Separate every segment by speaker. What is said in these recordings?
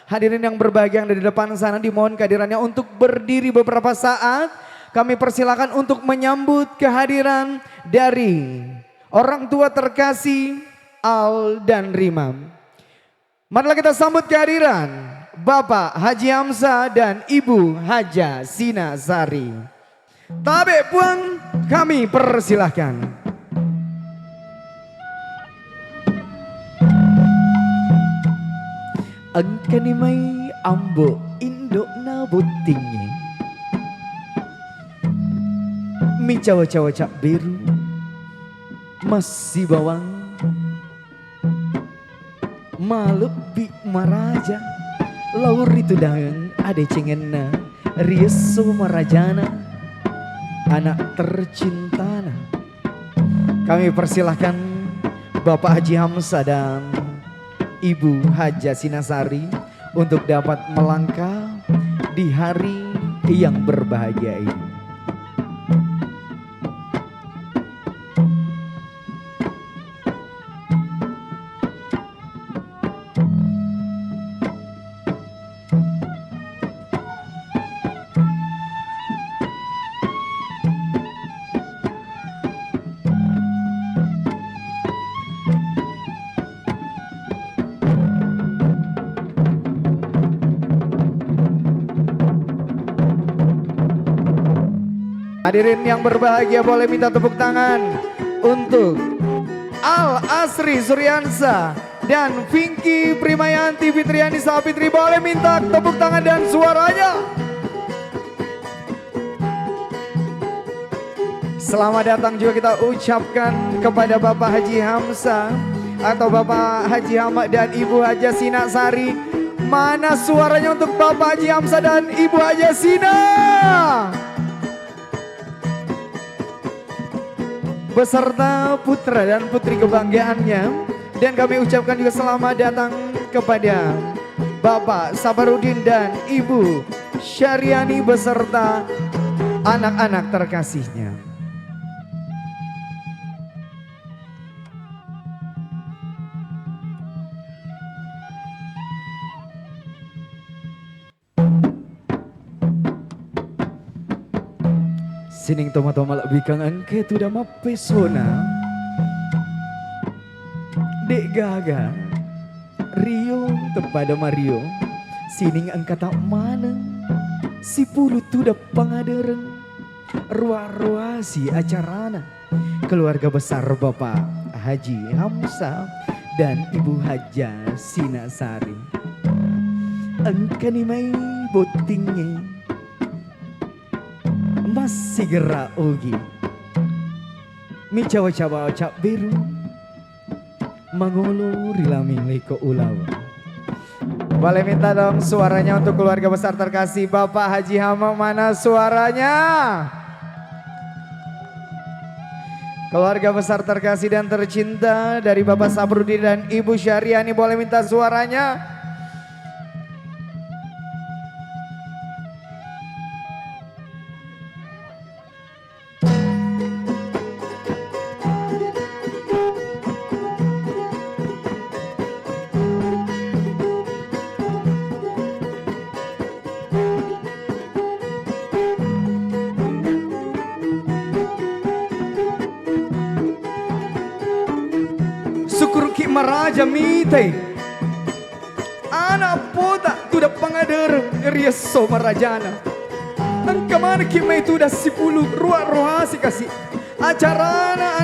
Speaker 1: Hadirin yang berbahagia yang ada di depan sana dimohon kehadirannya untuk berdiri beberapa saat. Kami persilakan untuk menyambut kehadiran dari orang tua terkasih Al dan Rima. Marilah kita sambut kehadiran Bapak Haji Hamzah dan Ibu Haja Sina Sari. Tabe puang kami persilahkan. Angkani mai ambo indok na butingnya mi cawa-cawa cak biru masih bawang malebi maraja laur itu dang ade cengena rieso marajana anak tercintana. Kami persilahkan Bapak Haji Hamzah dan Ibu Haja Sinasari untuk dapat melangkah di hari yang berbahagia ini. Hadirin yang berbahagia boleh minta tepuk tangan untuk Al Asri Suryansa dan Vinky Primayanti Fitriani Sapitri, boleh minta tepuk tangan dan suaranya. Selamat datang juga kita ucapkan kepada Bapak Haji Hamzah atau Bapak Haji Hamad dan Ibu Haja Sina Sari. Mana suaranya untuk Bapak Haji Hamzah dan Ibu Haja Sina? Beserta putra dan putri kebanggaannya. Dan kami ucapkan juga selamat datang kepada Bapak Sabarudin dan Ibu Syariani beserta anak-anak terkasihnya. Sining toma-toma lak bikang angke tu dah mapesona. Dek gaga Rio tepada Mario. Sining angkata mana si pulu tu dah pangadereng. Ruah-ruah si acarana. Keluarga besar Bapak Haji Hamzah dan Ibu Haja Sina Sari. Angkani mai botingnya masih gerak ogi mi cawa-cawa cak biru mangolo rilami liko ulau. Boleh minta dong suaranya untuk keluarga besar terkasih Bapak Haji Hamam, mana suaranya? Keluarga besar terkasih dan tercinta dari Bapak Sabrudi dan Ibu Syariani, boleh minta suaranya? Syukur ki maraja mite anak pota tu dah pangader rieso marajana angka mana ki mai tu dah 10 ruah si kasih acarana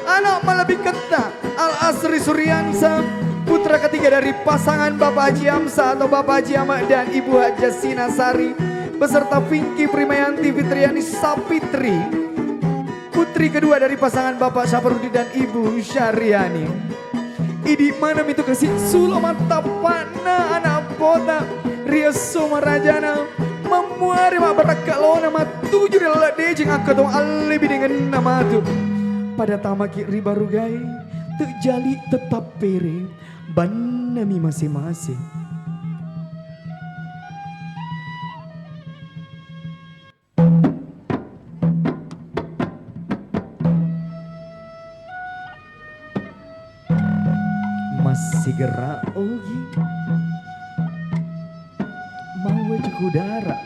Speaker 1: anak malabi keta Al Asri Suryansa putra ketiga dari pasangan Bapak Haji Hamzah atau Bapak Haji Ahmad dan Ibu Haja Sina Sari beserta Vinky Primayanti Fitriani Sapitri, putri kedua dari pasangan Bapak Saparudi dan Ibu Syariani. Idi mana itu kasih sulo mata pana anak pota rieso marajana memuari mak berakalo nama 7 adalah dejeng akadong alibi dengan nama tu pada tamaki riba rugai terjali tetap pere banami masing-masing. Masih gerak ogi Mangkudara.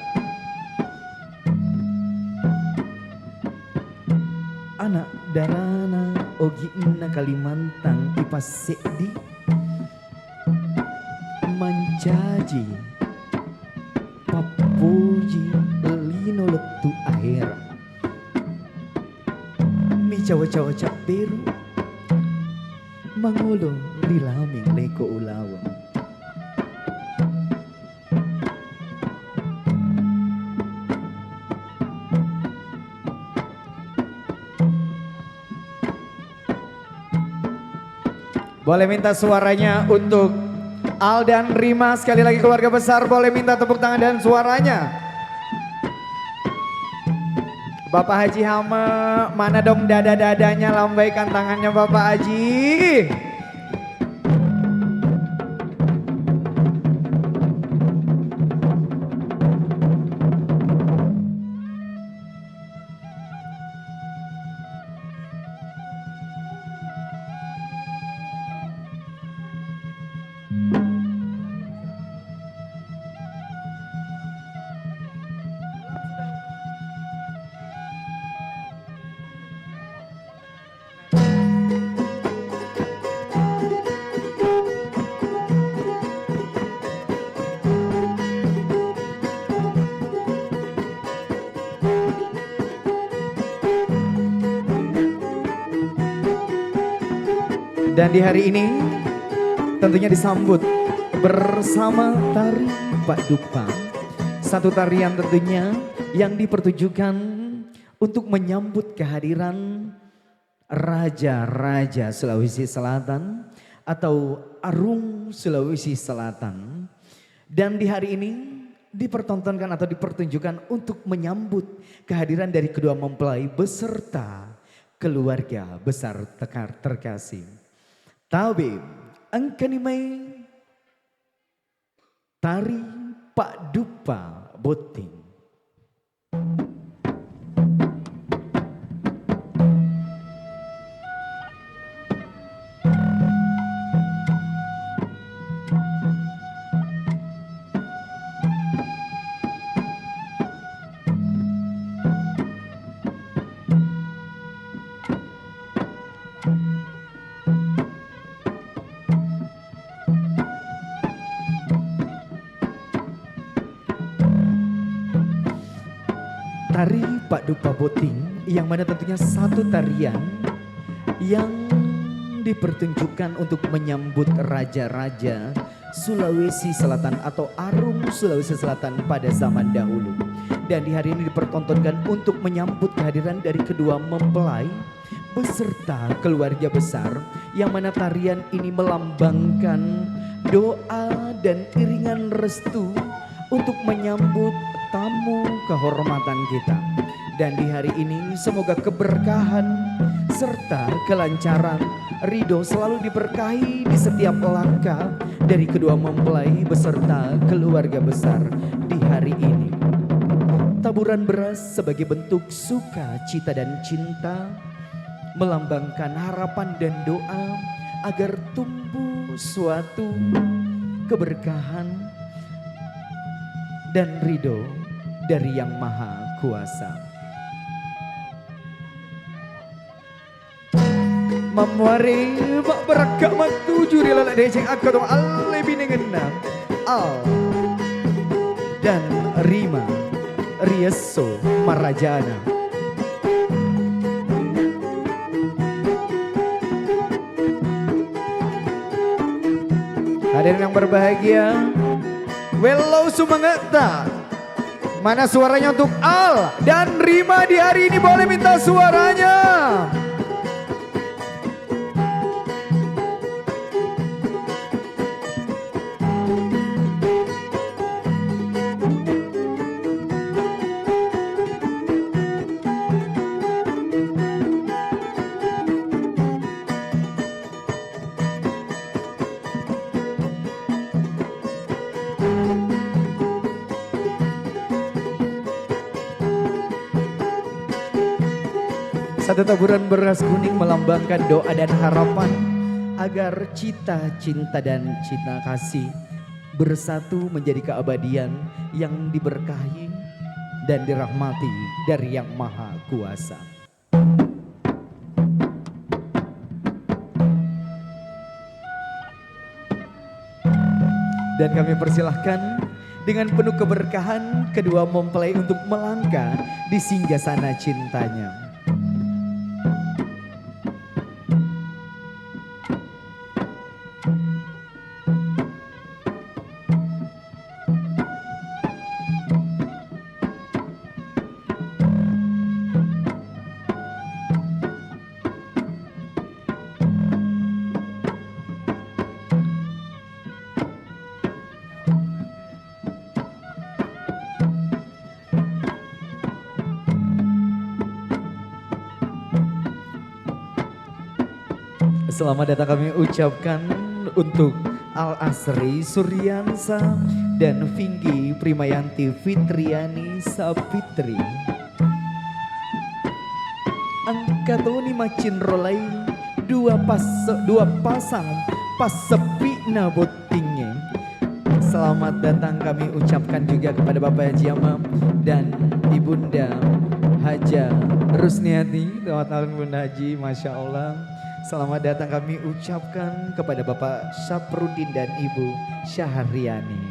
Speaker 1: Anak darana ogi na Kalimantan ipasedi mancaji papuji lino letu air mi cawa-cawa caperu mangulo rilaming leko ulawang. Boleh minta suaranya untuk Al dan Rima, sekali lagi keluarga besar, boleh minta tepuk tangan dan suaranya. Bapak Haji Hama, mana dong dada-dadanya, lambaikan tangannya Bapak Haji. Dan di hari ini tentunya disambut bersama tari Pak Dupa. Satu tarian tentunya yang dipertunjukkan untuk menyambut kehadiran Raja-Raja Sulawesi Selatan atau Arung Sulawesi Selatan. Dan di hari ini dipertontonkan atau dipertunjukkan untuk menyambut kehadiran dari kedua mempelai beserta keluarga besar Tekar terkasih. Tabib angkanimai tari Pak Dupa Boting. Tari Pak Dupa Boting yang mana tentunya satu tarian yang dipertunjukkan untuk menyambut raja-raja Sulawesi Selatan atau Arung Sulawesi Selatan pada zaman dahulu. Dan di hari ini dipertontonkan untuk menyambut kehadiran dari kedua mempelai beserta keluarga besar yang mana tarian ini melambangkan doa dan iringan restu untuk menyambut tamu kehormatan kita. Dan di hari ini semoga keberkahan serta kelancaran ridho selalu diberkahi di setiap langkah dari kedua mempelai beserta keluarga besar di hari ini. Taburan beras sebagai bentuk sukacita dan cinta melambangkan harapan dan doa agar tumbuh suatu keberkahan dan ridho dari Yang Maha Kuasa. Mamwari bak berakak matuju di lalak deceng aku dong ale binengenna Al dan Rima Rieso Marajana. Hadirin yang berbahagia, Wello Sumangata. Mana suaranya untuk Al dan Rima di hari ini, boleh minta suaranya. Satu taburan beras kuning melambangkan doa dan harapan agar cita, cinta dan cinta kasih bersatu menjadi keabadian yang diberkahi dan dirahmati dari Yang Maha Kuasa. Dan kami persilahkan dengan penuh keberkahan kedua mempelai untuk melangkah di singgasana cintanya. Selamat datang kami ucapkan untuk Al Asri Suryansa dan Vinggi Primayanti Fitriani Sapitri. Angkatoni macin rolai dua pasang pasepi nabotingnya. Selamat datang kami ucapkan juga kepada Bapak Haji Amam dan Ibunda Haja Rusniati. Selamat tahun Bunda Haji, Masya Allah. Selamat datang kami ucapkan kepada Bapak Syafruddin dan Ibu Syahriani.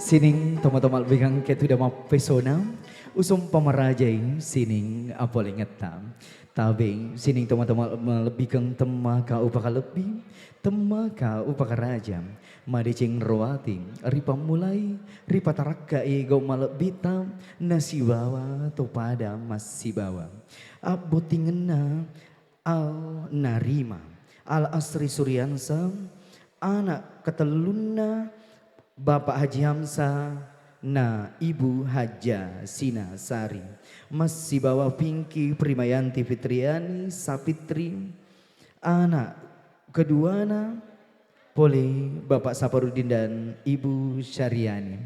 Speaker 1: Sining tomat-tomat bigang ketu dama pesona, usum pamarajai sining apole ngetam. Tabing sining tomat-tomat melebihkan temaka upaka lebih, temaka upaka rajam. Madicing roating, ripa mulai, ripa taraka ego malebita, nasi bawa topada masih bawa. Abotingena al narima, al asri suryansa, anak keteluna, Bapak Haji Hamsa, na Ibu Haja Sinasari. Masih bawa Pinky Primayanti Fitriani Sapitri, anak keduana Pole Bapak Saparudin dan Ibu Syariani.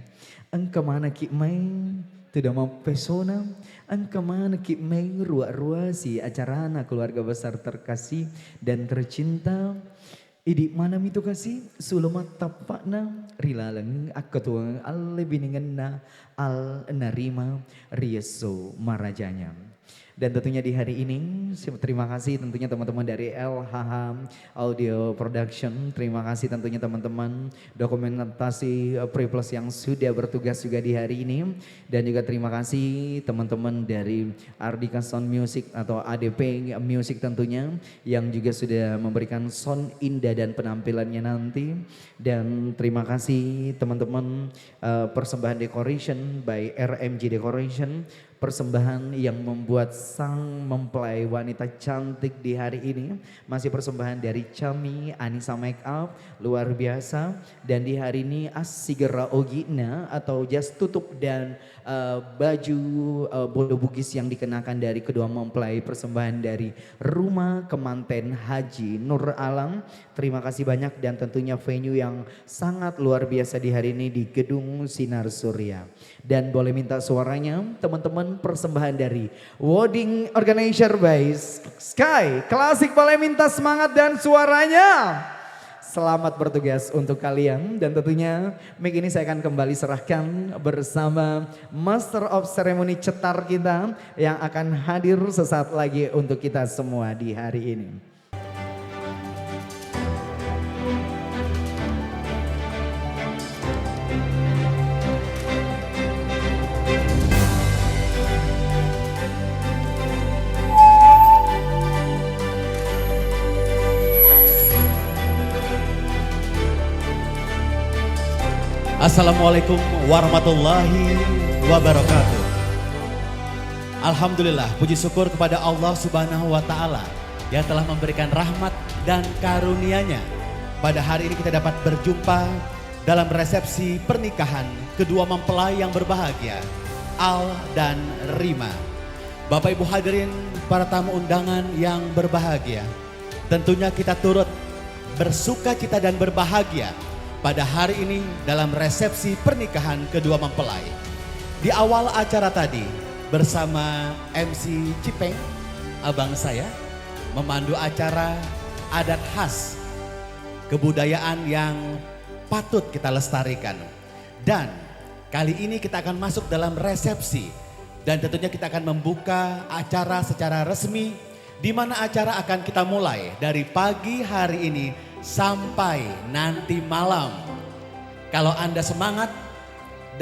Speaker 1: Engkau mana ki main tidak mau pesona, engkau mana ki main ruak-ruasi acarana keluarga besar terkasih dan tercinta. Idik mana itu kasih sulumat tapakna rilaleng akatuang al biningenna al narima rieso marajanya. Dan tentunya di hari ini terima kasih tentunya teman-teman dari LHH Audio Production. Terima kasih tentunya teman-teman dokumentasi Preplus yang sudah bertugas juga di hari ini. Dan juga terima kasih teman-teman dari Ardika Sound Music atau ADP Music tentunya yang juga sudah memberikan sound indah dan penampilannya nanti. Dan terima kasih teman-teman persembahan decoration by RMG Decoration. Persembahan yang membuat sang mempelai wanita cantik di hari ini masih persembahan dari Chami Anissa Makeup luar biasa. Dan di hari ini Asigera Ogina atau jas tutup dan baju bodo bugis yang dikenakan dari kedua mempelai persembahan dari Rumah Kemanten Haji Nur Alam. Terima kasih banyak dan tentunya venue yang sangat luar biasa di hari ini di Gedung Sinar Surya. Dan boleh minta suaranya teman-teman persembahan dari Wedding Organizer by Sky Klasik, boleh minta semangat dan suaranya. Selamat bertugas untuk kalian dan tentunya mic ini saya akan kembali serahkan bersama Master of Ceremony cetar kita yang akan hadir sesaat lagi untuk kita semua di hari ini.
Speaker 2: Assalamualaikum warahmatullahi wabarakatuh. Alhamdulillah, puji syukur kepada Allah Subhanahu wa taala yang telah memberikan rahmat dan karunia-Nya. Pada hari ini kita dapat berjumpa dalam resepsi pernikahan kedua mempelai yang berbahagia, Al dan Rima. Bapak Ibu hadirin, para tamu undangan yang berbahagia, tentunya kita turut bersuka cita dan berbahagia pada hari ini dalam resepsi pernikahan kedua mempelai. Di awal acara tadi, bersama MC Cipeng, abang saya, memandu acara adat khas kebudayaan yang patut kita lestarikan. Dan kali ini kita akan masuk dalam resepsi dan tentunya kita akan membuka acara secara resmi, di mana acara akan kita mulai dari pagi hari ini sampai nanti malam. Kalau Anda semangat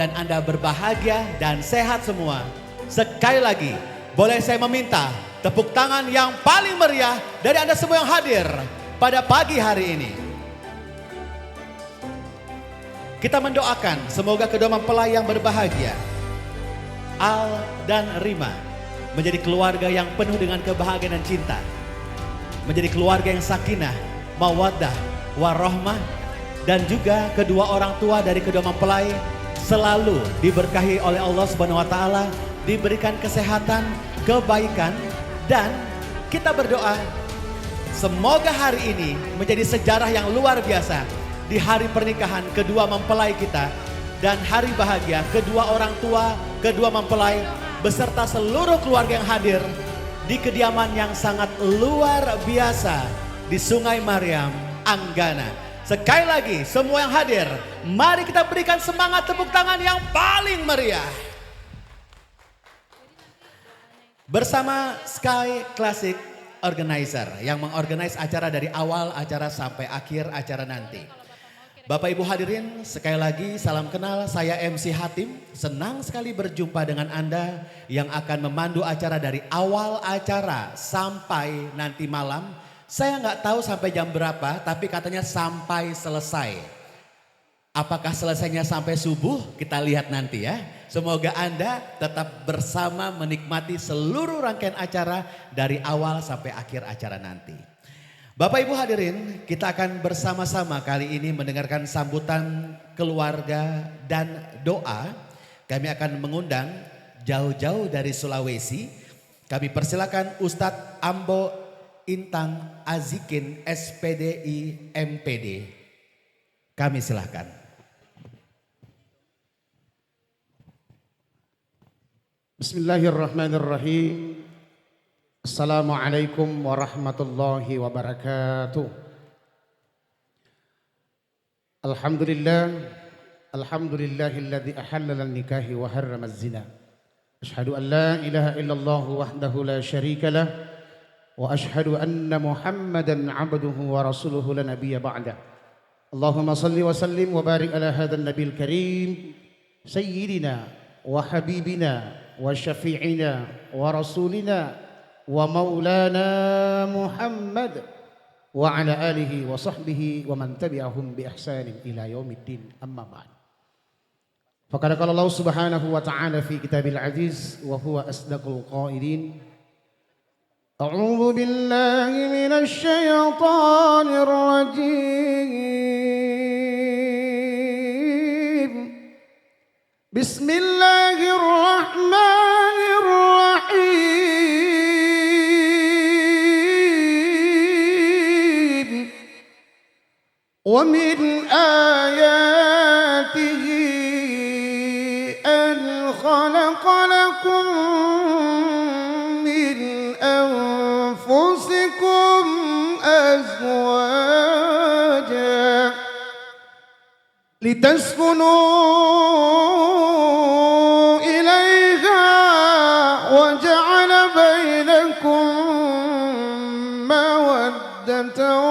Speaker 2: dan Anda berbahagia dan sehat semua, sekali lagi boleh saya meminta tepuk tangan yang paling meriah dari Anda semua yang hadir pada pagi hari ini. Kita mendoakan semoga kedua mempelai yang berbahagia, Al dan Rima, menjadi keluarga yang penuh dengan kebahagiaan dan cinta. Menjadi keluarga yang sakinah, mawaddah, warahmah. Dan juga kedua orang tua dari kedua mempelai selalu diberkahi oleh Allah Subhanahu wa taala, diberikan kesehatan, kebaikan, dan kita berdoa semoga hari ini menjadi sejarah yang luar biasa di hari pernikahan kedua mempelai kita dan hari bahagia kedua orang tua, kedua mempelai beserta seluruh keluarga yang hadir di kediaman yang sangat luar biasa di Sungai Mariam, Anggana. Sekali lagi semua yang hadir, mari kita berikan semangat tepuk tangan yang paling meriah. Bersama Sky Classic Organizer yang mengorganize acara dari awal acara sampai akhir acara nanti. Bapak Ibu hadirin, sekali lagi salam kenal, saya MC Hatim. Senang sekali berjumpa dengan Anda yang akan memandu acara dari awal acara sampai nanti malam. Saya nggak tahu sampai jam berapa, tapi katanya sampai selesai. Apakah selesainya sampai subuh? Kita lihat nanti ya. Semoga Anda tetap bersama menikmati seluruh rangkaian acara dari awal sampai akhir acara nanti. Bapak Ibu hadirin, kita akan bersama-sama kali ini mendengarkan sambutan keluarga dan doa. Kami akan mengundang jauh-jauh dari Sulawesi. Kami persilakan Ustadz Ambo Intang Azikin SPDI MPD. Kami silakan.
Speaker 3: Bismillahirrahmanirrahim. Assalamualaikum warahmatullahi wabarakatuh. Alhamdulillahilladzi ahallal nikahi wa harrama zina. Asyhadu an la ilaha illallah wahdahu la syarika lah wa asyhadu anna Muhammadan abduhu wa rasuluhu la nabiyya ba'da. Allahumma salli wa sallim wa barik ala hadzal nabiyil karim sayyidina wa habibina wa syafi'ina wa rasulina wa maulana Muhammad wa ala alihi wa sahbihi wa man tabi'ahum bi ihsanin ila yaumiddin, amma ba'd. Faqad qala Allah subhanahu wa ta'ala fi kitabil aziz wa huwa asdaqul qailin. A'udzu billahi minasy syaithanir rajim. Bismillahirrahmanirrahim. ومن آياته أن خلق لكم من أنفسكم أزواجا لتسكنوا إليها وجعل بينكم مودة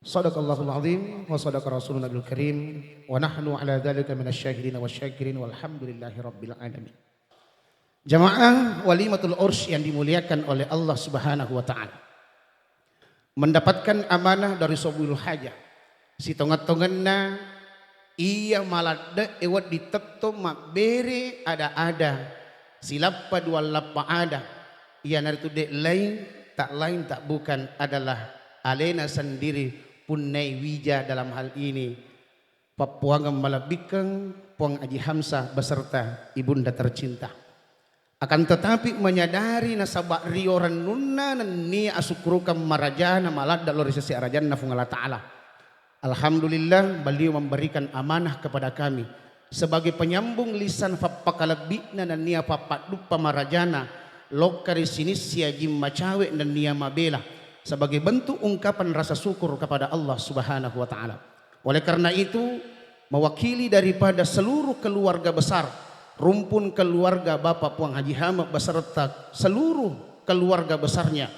Speaker 3: Sadaqallahul azim wa sadaqa rasulun nabil karim wa nahnu ala dhalika minasyahidin wa syakirin walhamdulillahi rabbil alamin. Jamaah walimatul urs yang dimuliakan oleh Allah subhanahu wa ta'ala, mendapatkan amanah dari sobul hajah si tongat-tonganna iya malada ewat ditetto mak bere ada silappa dua lappa ada iya naritu dek lain tak lain tak bukan adalah alena sendiri Punnai Wija dalam hal ini Papuang Malabikeng Puang Haji Hamzah beserta ibunda tercinta. Akan tetapi menyadari nasabak rioran nunna ni asukrukan marajana malad dalori sesi arajanna fungala ta'ala. Alhamdulillah beliau memberikan amanah kepada kami sebagai penyambung lisan fapakalabikna dan nia papaduppa marajana lokari sinisia jimma cawe dan nia mabela sebagai bentuk ungkapan rasa syukur kepada Allah Subhanahu wa taala. Oleh karena itu mewakili daripada seluruh keluarga besar rumpun keluarga Bapak Puang Haji Hamzah beserta seluruh keluarga besarnya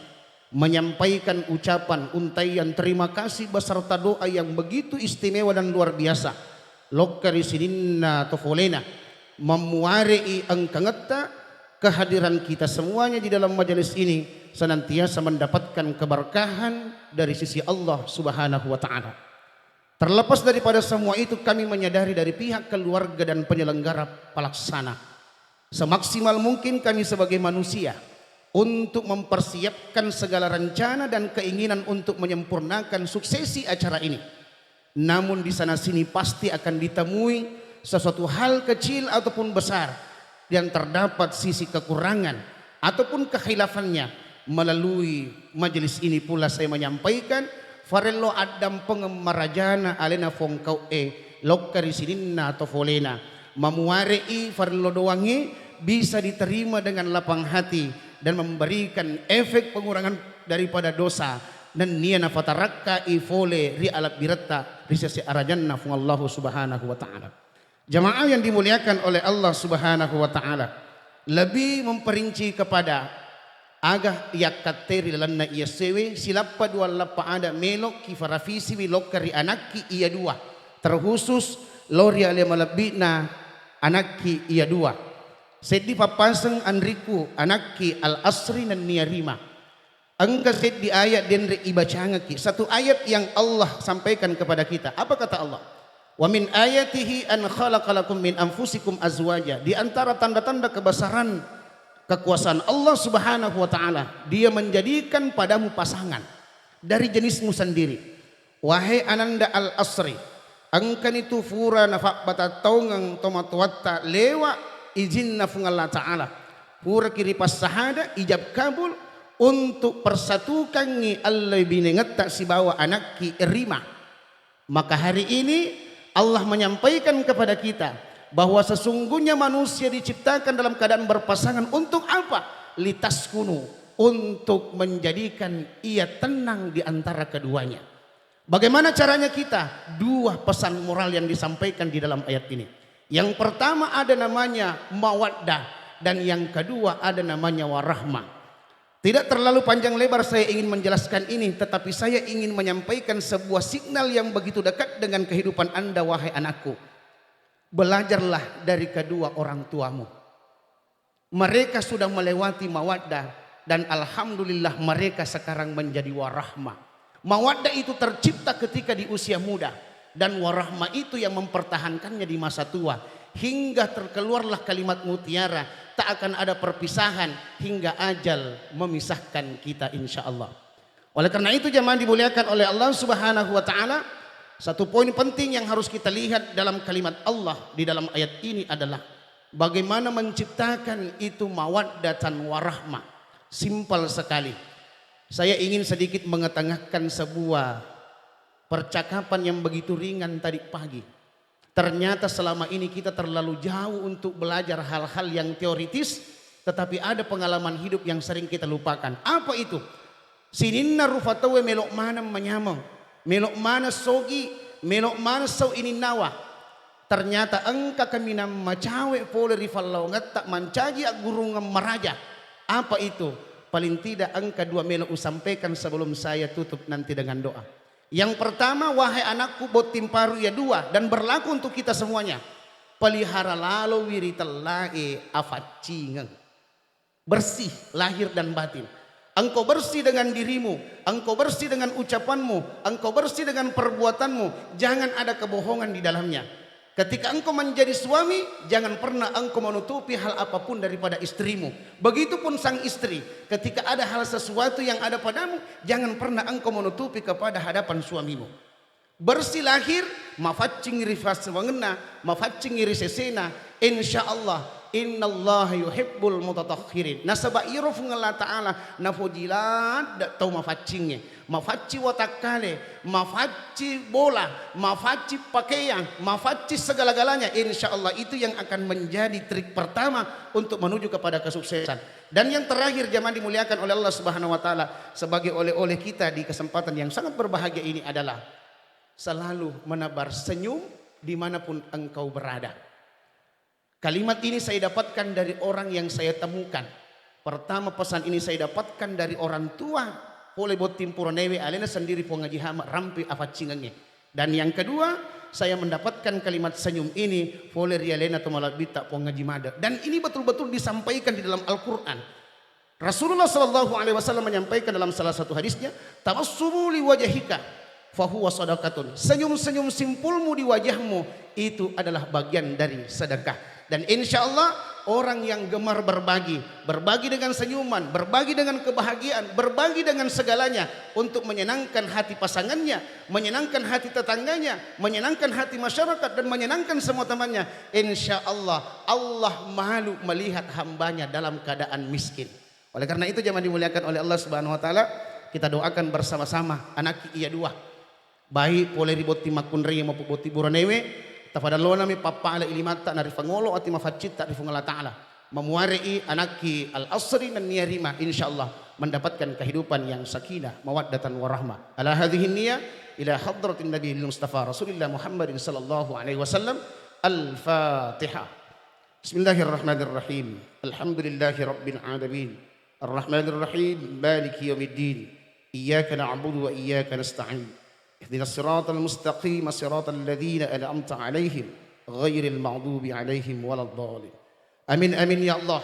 Speaker 3: menyampaikan ucapan untaian terima kasih beserta doa yang begitu istimewa dan luar biasa. Lokari sininna tofolena memuarei engkangeta kehadiran kita semuanya di dalam majelis ini senantiasa mendapatkan keberkahan dari sisi Allah Subhanahu wa taala. Terlepas daripada semua itu kami menyadari dari pihak keluarga dan penyelenggara pelaksana semaksimal mungkin kami sebagai manusia untuk mempersiapkan segala rencana dan keinginan untuk menyempurnakan suksesi acara ini. Namun di sana sini pasti akan ditemui sesuatu hal kecil ataupun besar yang terdapat sisi kekurangan ataupun kehilafannya. Melalui majelis ini pula saya menyampaikan farello adam pengemarajana alena fongkau lokari sininna tofolena mamuarei farello doangi bisa diterima dengan lapang hati dan memberikan efek pengurangan daripada dosa dan niana fatarakka ifole ri alab birata risasi arajanna fung Allah Subhanahu wa taala. Jamaah yang dimuliakan oleh Allah Subhanahu wa taala, lebih memperinci kepada agah yakateri lanna iya sewe silapa dua lapa ada melok ki farafisi wi lokari anakki iya dua terkhusus lori ale malabina anakki iya dua sedi papaseng anriku anakki al asri nan niarima angka sedi ayat denre ibacangaki satu ayat yang Allah sampaikan kepada kita. Apa kata Allah? Wa min ayatihi an khalaqalakum min anfusikum azwaja. Di antara tanda-tanda kebesaran kekuasaan Allah Subhanahu wa taala, dia menjadikan padamu pasangan dari jenismu sendiri. Wahai ananda al asri, angkan itu fura nafak bata taungang tomatuatta lewa izinna fung Allah taala. Fura kiri pas sahada ijab kabul untuk persatukan ni Allah binengeta si bawa anakki erima. Maka hari ini Allah menyampaikan kepada kita bahwa sesungguhnya manusia diciptakan dalam keadaan berpasangan untuk apa? Litaskunu, untuk menjadikan ia tenang di antara keduanya. Bagaimana caranya kita? Dua pesan moral yang disampaikan di dalam ayat ini. Yang pertama ada namanya mawaddah dan yang kedua ada namanya warahmah. Tidak terlalu panjang lebar saya ingin menjelaskan ini, tetapi saya ingin menyampaikan sebuah signal yang begitu dekat dengan kehidupan Anda wahai anakku. Belajarlah dari kedua orang tuamu. Mereka sudah melewati mawaddah dan alhamdulillah mereka sekarang menjadi warahmah. Mawaddah itu tercipta ketika di usia muda dan warahmah itu yang mempertahankannya di masa tua hingga terkeluarlah kalimat mutiara, tak akan ada perpisahan hingga ajal memisahkan kita insyaallah. Oleh karena itu jemaah dimuliakan oleh Allah Subhanahu wa taala, satu poin penting yang harus kita lihat dalam kalimat Allah di dalam ayat ini adalah bagaimana menciptakan itu mawaddatan warahmah. Simpel sekali. Saya ingin sedikit mengetengahkan sebuah percakapan yang begitu ringan tadi pagi. Ternyata selama ini kita terlalu jauh untuk belajar hal-hal yang teoritis, tetapi ada pengalaman hidup yang sering kita lupakan. Apa itu? Sininna rufatawe melok mana menyamang. Melok mana sogi, melok mana sau ini nawa. Ternyata engka kami nama cawe pole rifalau tak mancaji gurung meraja. Apa itu? Paling tidak engka dua melok usampaikan sebelum saya tutup nanti dengan doa. Yang pertama, wahai anakku botim paru ya dua dan berlaku untuk kita semuanya. Pelihara lalu wiritallahi afacingeng. Bersih lahir dan batin. Engkau bersih dengan dirimu, engkau bersih dengan ucapanmu, engkau bersih dengan perbuatanmu. Jangan ada kebohongan di dalamnya. Ketika engkau menjadi suami, jangan pernah engkau menutupi hal apapun daripada istrimu. Begitupun sang istri, ketika ada hal sesuatu yang ada padamu, jangan pernah engkau menutupi kepada hadapan suamimu. Bersih lahir, mafaccing rifas wangena, mafaccing risesena, insyaallah. Innallaha yuhibbul mutatahhirin. Nasaba iruf ngala ta'ala nafujilat dak tau mafaccingnya. Mafacci watakale, mafacci bola, mafacci pakaian, mafacci segala-galanya. Insyaallah itu yang akan menjadi trik pertama untuk menuju kepada kesuksesan. Dan yang terakhir jemaah dimuliakan oleh Allah Subhanahu wa taala, sebagai oleh-oleh kita di kesempatan yang sangat berbahagia ini adalah selalu menebar senyum dimanapun engkau berada. Kalimat ini saya dapatkan dari orang yang saya temukan. Pertama, pesan ini saya dapatkan dari orang tua. Pole botim puronewe alena sendiri po ngaji hama rampi afacingannya. Dan yang kedua, saya mendapatkan kalimat senyum ini pole rialena to malabita po ngaji mada. Dan ini betul-betul disampaikan di dalam Al-Qur'an. Rasulullah sallallahu alaihi wasallam menyampaikan dalam salah satu hadisnya, "Tabassumu li wajhika fahuwa sadaqatun." Senyum-senyum simpulmu di wajahmu itu adalah bagian dari sedekah. Dan insya Allah orang yang gemar berbagi dengan senyuman, berbagi dengan kebahagiaan, berbagi dengan segalanya untuk menyenangkan hati pasangannya, menyenangkan hati tetangganya, menyenangkan hati masyarakat dan menyenangkan semua temannya. Insya Allah Allah malu melihat hambanya dalam keadaan miskin. Oleh karena itu jemaah dimuliakan oleh Allah Subhanahu Wa Taala, kita doakan bersama-sama anak iya dua. Baik boleh riboti makun ri maupun boti buranewe. Tafadalona mi papa ala ilimata na rifangolo ati mafacita rifungala ta'ala. Memuarai anaki al-asri dan niyarima insyaallah mendapatkan kehidupan yang sakinah, mawaddatan warahmah. Ala hadhihi niyya ila hadratin nabiyil mustafa Rasulillah Muhammadin sallallahu alaihi wasallam. Al-Fatihah. Bismillahirrahmanirrahim. Alhamdulillahi rabbil alamin. Arrahmanirrahim. Maliki yaumiddin. Iyyaka na'budu wa iyyaka nasta'in. اهدنا الصراط المستقيم صراط الذين أنعمت عليهم غير المغضوب عليهم ولا الضالين آمين آمين يا الله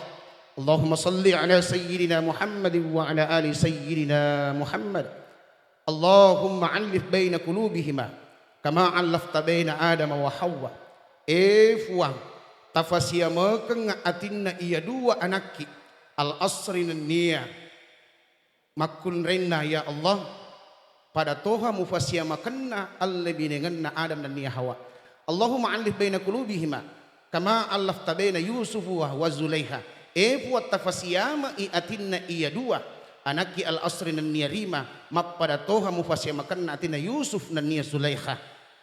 Speaker 3: اللهم صل على سيدنا محمد وعلى آل سيدنا محمد اللهم علف بين قلوبهما كما علفت بين آدم وحواء إفوا تفسيمكن أتنا إيا دوا أنكي الأسر النية makun rena ya Allah pada toha mufasiyama kenna allabi dengan Adam dan Nia Hawa. Allahumma alif baina qulubihima kama alafta baina Yusuf wa Zulaiha. Efu tafasiyama iatinna iya dua anaki al-asri dan Nia Rima mak pada toha mufasiyama kenna atina Yusuf dan Nia Zulaiha.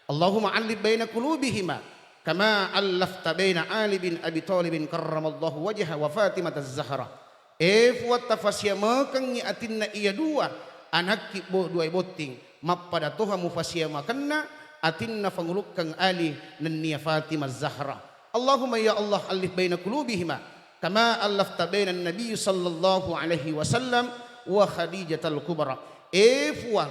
Speaker 3: Allahumma alif baina qulubihima kama alafta baina Ali bin Abi Thalib karramallahu wajha wa Fatimah az-Zahra. Efu tafasiyama kan iatinna iya dua anak kibo dua boting mapada toha mufasiya makanna atinna fanguluk kang Ali nanniya Fatimah Zahra. Allahumma ya Allah alif baina qulubihima kama alafta baina an-nabiy sallallahu alaihi wasallam wa Khadijatul Kubra. Efwa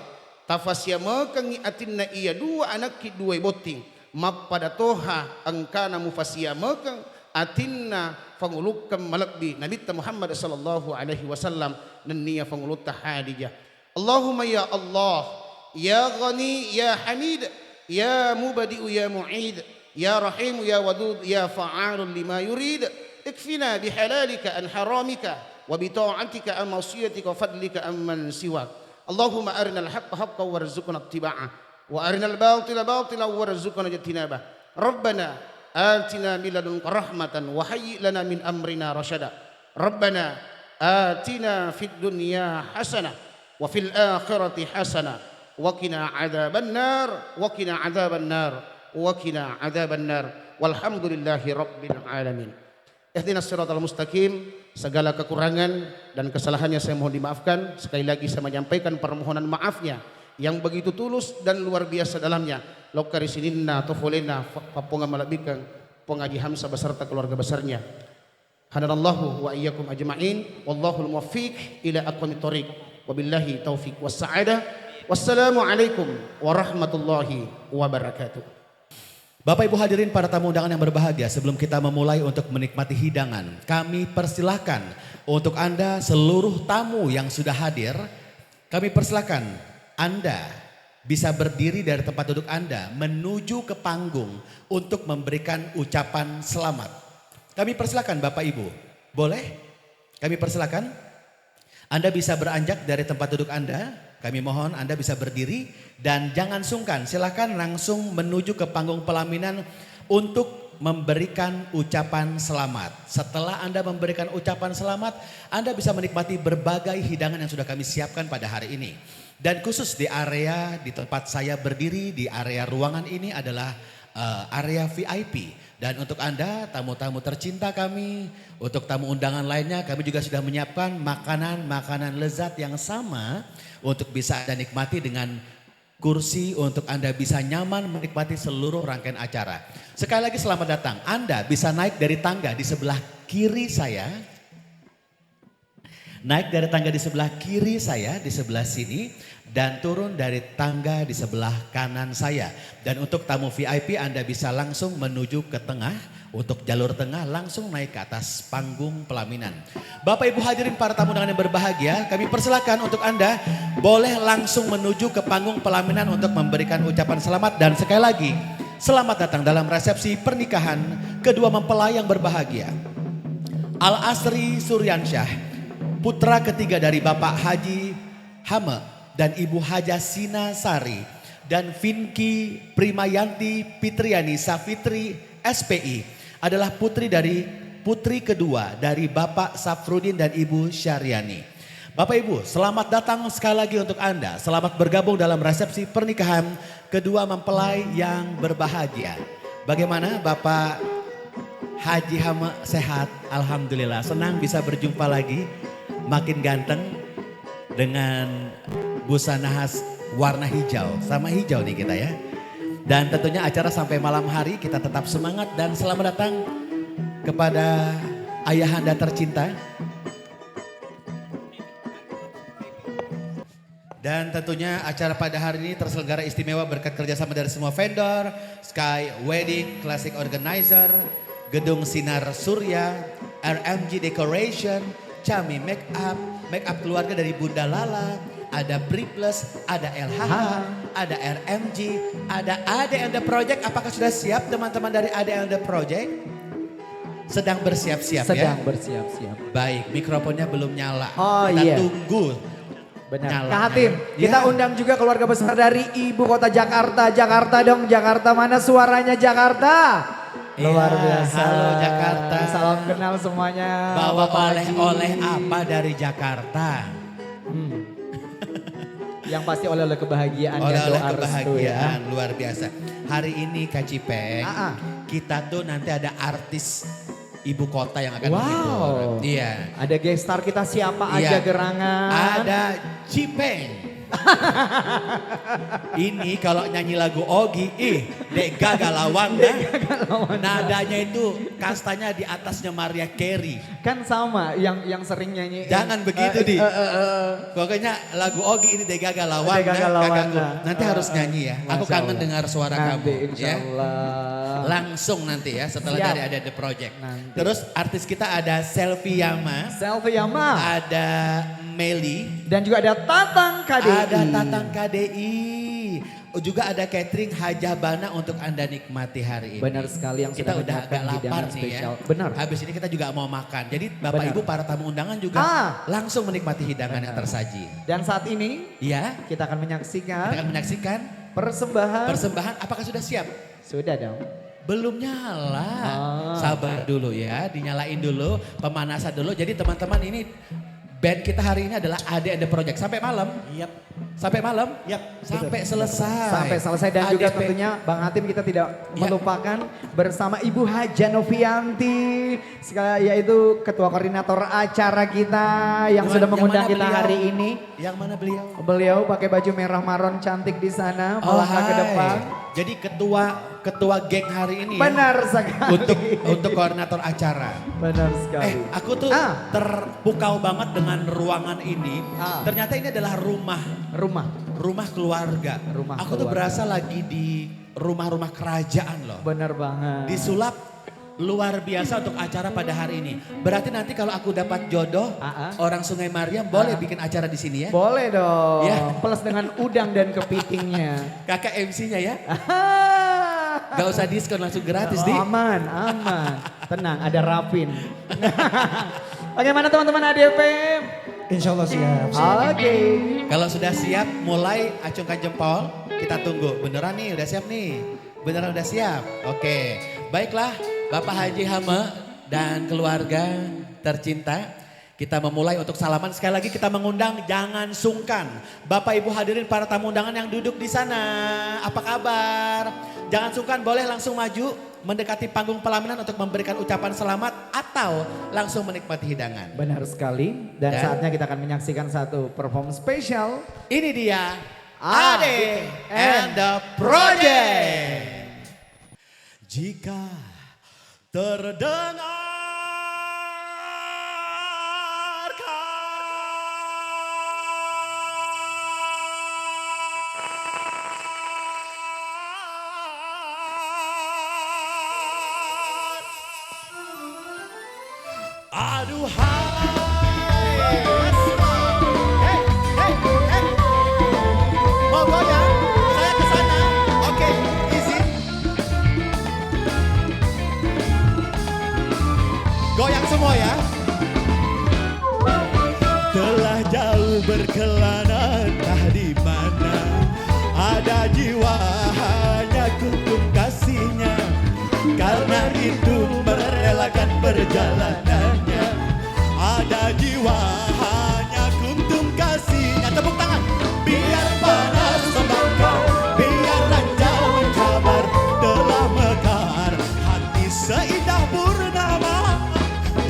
Speaker 3: tafasiya makang atinna iya dua anak ki dua boting mapada toha angkana mufasiya makang atinna fanguluk kang malabbi Nabi Muhammad sallallahu alaihi wasallam nanniya fanguluk Khadijah. Allahumma ya Allah, ya Ghani, ya Hamid, ya Mubadi'u, ya Mu'id, ya Rahim, ya Wadud, ya Fa'alun lima yurid. Ikfina bihalalika an haramika, wa bita'atika an masiyatika wa fadlika amman siwak. Allahumma arinal haqqa haqqa warzuqna ittiba'ah, wa arinal batila batila warzuqna ijtinabah. Rabbana atina min ladunka rahmatan wa hayyi lana min amrina rasyada. Rabbana atina fid dunya hasanah wa fil akhirati hasanah wa qina adzaban nar wa qina adzaban nar wa qina adzaban nar walhamdulillahi rabbil alamin. Ihdinas siratal mustaqim. Segala kekurangan dan kesalahannya saya mohon dimaafkan. Sekali lagi saya menyampaikan permohonan maafnya yang begitu tulus dan luar biasa dalamnya. Lokari sininna tofolena papunga malabikang pengaji Hamzah beserta keluarga besarnya. Hadanallahu wa iyyakum ajma'in wallahul muwaffiq ila aqwamit thoriq. Wabillahi taufiq wassa'adah. Wassalamualaikum warahmatullahi wabarakatuh.
Speaker 2: Bapak Ibu hadirin para tamu undangan yang berbahagia, sebelum kita memulai untuk menikmati hidangan, kami persilahkan untuk Anda seluruh tamu yang sudah hadir, kami persilahkan Anda bisa berdiri dari tempat duduk Anda menuju ke panggung untuk memberikan ucapan selamat. Kami persilakan Bapak Ibu. Boleh? Kami persilakan. Anda bisa beranjak dari tempat duduk Anda. Kami mohon Anda bisa berdiri dan jangan sungkan. Silakan langsung menuju ke panggung pelaminan untuk memberikan ucapan selamat. Setelah Anda memberikan ucapan selamat, Anda bisa menikmati berbagai hidangan yang sudah kami siapkan pada hari ini. Dan khusus di area di tempat saya berdiri, di area ruangan ini adalah area VIP. Dan untuk Anda, tamu-tamu tercinta kami, untuk tamu undangan lainnya, kami juga sudah menyiapkan makanan-makanan lezat yang sama untuk bisa Anda nikmati dengan kursi untuk Anda bisa nyaman menikmati seluruh rangkaian acara. Sekali lagi selamat datang. Anda bisa naik dari tangga di sebelah kiri saya. Naik dari tangga di sebelah kiri saya, di sebelah sini. Dan turun dari tangga di sebelah kanan saya. Dan untuk tamu VIP Anda bisa langsung menuju ke tengah. Untuk jalur tengah langsung naik ke atas panggung pelaminan. Bapak Ibu hadirin para tamu undangan yang berbahagia, kami persilakan untuk Anda boleh langsung menuju ke panggung pelaminan untuk memberikan ucapan selamat. Dan sekali lagi, selamat datang dalam resepsi pernikahan kedua mempelai yang berbahagia. Al-Asri Suryansyah, putra ketiga dari Bapak Haji Hame dan Ibu Haja Sina Sari, dan Vinky Primayanti Fitriani Safitri SPI adalah putri kedua dari Bapak Safrudin dan Ibu Syariani. Bapak Ibu, selamat datang sekali lagi untuk Anda. Selamat bergabung dalam resepsi pernikahan kedua mempelai yang berbahagia. Bagaimana Bapak Haji Hame sehat? Alhamdulillah, senang bisa berjumpa lagi. Makin ganteng dengan busana khas warna hijau. Sama hijau nih kita ya. Dan tentunya acara sampai malam hari kita tetap semangat dan selamat datang kepada ayahanda tercinta. Dan tentunya acara pada hari ini terselenggara istimewa berkat kerjasama dari semua vendor, Sky Wedding, Classic Organizer, Gedung Sinar Surya, RMG Decoration, Chami Makeup, Makeup keluarga dari Bunda Lala, ada Priplus, ada LHH, ada RMG, ada AD&D Project. Apakah sudah siap teman-teman dari AD&D Project? Sedang bersiap-siap ya?
Speaker 1: Sedang bersiap-siap.
Speaker 2: Baik, mikrofonnya belum nyala.
Speaker 1: Oh
Speaker 2: kita
Speaker 1: iya.
Speaker 2: tunggu.
Speaker 1: Benar.
Speaker 2: Nyala.
Speaker 1: Kak Hatim, kita
Speaker 2: Ya.
Speaker 1: undang juga keluarga besar dari Ibu Kota Jakarta. Jakarta dong, Jakarta mana suaranya Jakarta? Luar
Speaker 2: Iya,
Speaker 1: biasa.
Speaker 2: halo Jakarta.
Speaker 1: Salam kenal semuanya.
Speaker 2: Bawa
Speaker 1: Bapak Haji.
Speaker 2: oleh-oleh apa dari Jakarta?
Speaker 1: Yang pasti oleh-oleh kebahagiaan dan
Speaker 2: Oleh-oleh
Speaker 1: doa restu ya.
Speaker 2: kebahagiaan luar biasa. Hari ini Kak Cipeng, kita tuh nanti ada artis ibu kota yang akan
Speaker 1: Wow.
Speaker 2: menghibur. Iya.
Speaker 1: Ada guest star kita siapa
Speaker 2: Iya.
Speaker 1: aja gerangan.
Speaker 2: Ada Cipeng. Ini kalau nyanyi lagu Ogi, Dek Gaga lawan dah. Nadanya itu kastanya di atasnya Maria Carey.
Speaker 1: Kan sama yang sering nyanyi.
Speaker 2: Jangan begitu Di. Pokoknya lagu Ogi ini Dek Gaga lawan
Speaker 1: Dek Gaga
Speaker 2: dah,
Speaker 1: lawan
Speaker 2: kakakku.
Speaker 1: dah.
Speaker 2: Nanti harus nyanyi ya. Aku
Speaker 1: Masya
Speaker 2: kangen
Speaker 1: Allah.
Speaker 2: dengar suara
Speaker 1: Nanti
Speaker 2: kamu.
Speaker 1: insya
Speaker 2: Ya.
Speaker 1: Allah.
Speaker 2: Langsung nanti ya setelah
Speaker 1: Siap.
Speaker 2: dari ada The Project.
Speaker 1: Nanti.
Speaker 2: Terus artis kita ada Selfie Yama,
Speaker 1: Selfie Yama.
Speaker 2: ada Meli,
Speaker 1: Dan juga ada Tatang KDI.
Speaker 2: ada Tatang KDI. Juga ada catering Hajabana untuk Anda nikmati hari ini.
Speaker 1: Benar sekali yang
Speaker 2: Kita
Speaker 1: sudah
Speaker 2: udah agak
Speaker 1: menyiapkan
Speaker 2: lapar
Speaker 1: hidangan
Speaker 2: nih
Speaker 1: spesial.
Speaker 2: ya.
Speaker 1: Benar.
Speaker 2: Habis ini kita juga mau makan. Jadi Bapak
Speaker 1: Benar.
Speaker 2: Ibu para tamu undangan juga langsung menikmati hidangan yang tersaji.
Speaker 1: Dan saat ini
Speaker 2: Ya,
Speaker 1: kita akan
Speaker 2: kita
Speaker 1: menyaksikan
Speaker 2: akan menyaksikan
Speaker 1: persembahan.
Speaker 2: apakah sudah siap?
Speaker 1: Sudah dong.
Speaker 2: Belum nyala.
Speaker 1: Ah.
Speaker 2: Sabar dulu ya, dinyalain dulu, pemanasan dulu. Jadi teman-teman ini band kita hari ini adalah AD&D Project sampai malam. Sampai malam? Sampai selesai.
Speaker 1: Sampai selesai dan juga
Speaker 2: ADP.
Speaker 1: tentunya Bang Hatim kita tidak
Speaker 2: Ya.
Speaker 1: melupakan bersama Ibu Haja Novianti yaitu ketua koordinator acara kita yang sudah mengundang kita hari ini.
Speaker 2: Yang mana beliau?
Speaker 1: Beliau pakai baju merah maron cantik di sana melangkah ke
Speaker 2: hai.
Speaker 1: depan.
Speaker 2: Jadi ketua geng hari ini
Speaker 1: Benar
Speaker 2: ya.
Speaker 1: sekali.
Speaker 2: Untuk koordinator acara.
Speaker 1: Benar sekali.
Speaker 2: Aku tuh terpukau banget dengan ruangan ini. Ternyata ini adalah rumah keluarga.
Speaker 1: Rumah
Speaker 2: Aku tuh
Speaker 1: keluarga.
Speaker 2: berasa lagi di rumah-rumah kerajaan loh.
Speaker 1: Benar banget.
Speaker 2: Disulap luar biasa untuk acara pada hari ini. Berarti nanti kalau aku dapat jodoh orang Sungai Mariam boleh bikin acara di sini ya?
Speaker 1: Boleh dong.
Speaker 2: Ya.
Speaker 1: Plus dengan udang dan kepitingnya.
Speaker 2: Kakak MC-nya ya? Gak usah diskon, langsung gratis di.
Speaker 1: Aman. Tenang, ada Rapin. Bagaimana teman-teman ADFM?
Speaker 4: Insya Allah siap.
Speaker 1: Oke.
Speaker 2: Kalau sudah siap mulai acungkan jempol, kita tunggu. Beneran nih udah siap nih? Beneran udah siap? Oke. Baiklah Bapak Haji Hame dan keluarga tercinta. Kita memulai untuk salaman. Sekali lagi kita mengundang, jangan sungkan. Bapak Ibu hadirin para tamu undangan yang duduk di sana. Apa kabar? Jangan sungkan, boleh langsung maju mendekati panggung pelaminan untuk memberikan ucapan selamat atau langsung menikmati hidangan.
Speaker 1: Benar sekali. Dan saatnya kita akan menyaksikan satu perform spesial.
Speaker 2: Ini dia
Speaker 1: Ade
Speaker 2: and the Project. Jika terdengar aduhai, hey. Mau goyang? Saya ke sana. Oke, izin. Goyang semua ya. Telah jauh berkelana entah di mana, ada jiwa hanya kuntum kasihnya. Karena itu merelakan perjalanannya. Ada jiwa hanya kuntum kasihnya. Tepuk tangan. Biar panas membakar, biar ranjau mencabar, telah mekar hati seindah purnama.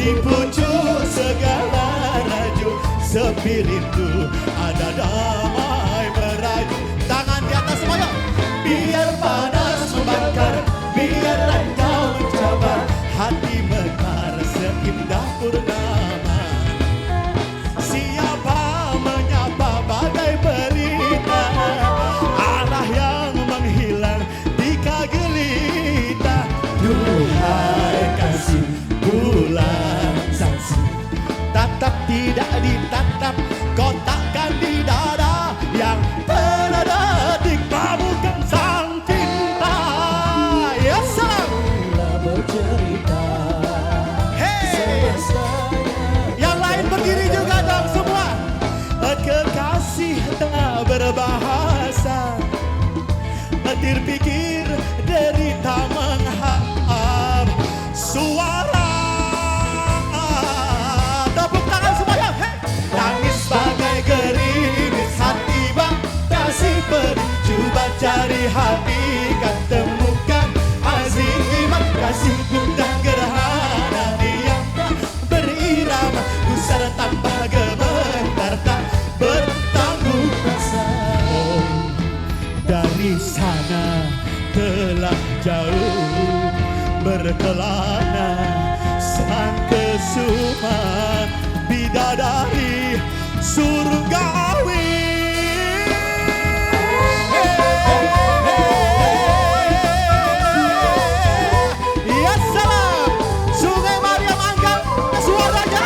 Speaker 2: Di pucuk segala raju sepi rindu, ada damai merayu. Tangan di atas semuanya. Biar panas membakar, biar ranjau mencabar, hati mekar seindah purnama. Siapa menyapa bagai pelita, arah yang menghilang di kagelita. Duhai kasih bulan saksi, tatap tidak ditatap, kotakkan di dada yang terdetik babukan sang cinta. Ya salam. Hey, yang lain berdiri juga dong semua. Kekasih tengah berbahasa, petir pikir derita menghap suara. Tepuk tangan semuanya. Hey. Tangis bagai gerimis hati bang kasih pedih, coba cari hakikat temukan azimat kasih gundah gerhana diam berirama gusar tanpa gemetar tak bertanggung rasa. Oh, dari sana telah jauh berkelana sang kesuma bidadari surgawi. Ya salam, Sungai Mariam angkat suaranya.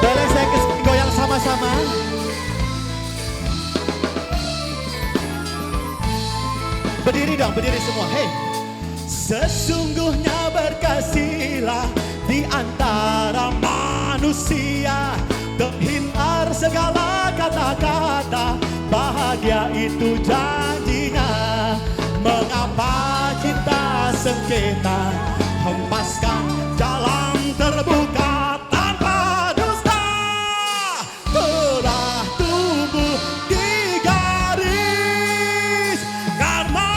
Speaker 2: Boleh saya goyang sama-sama? Berdiri dong, berdiri semua. Hey. Sesungguhnya berkasihlah di antara manusia, terhindar segala kata-kata, bahagia itu janjinya. Mengapa cinta sengketa, hempaskan jalan terbuka tanpa dusta. Telah tumbuh di garis karena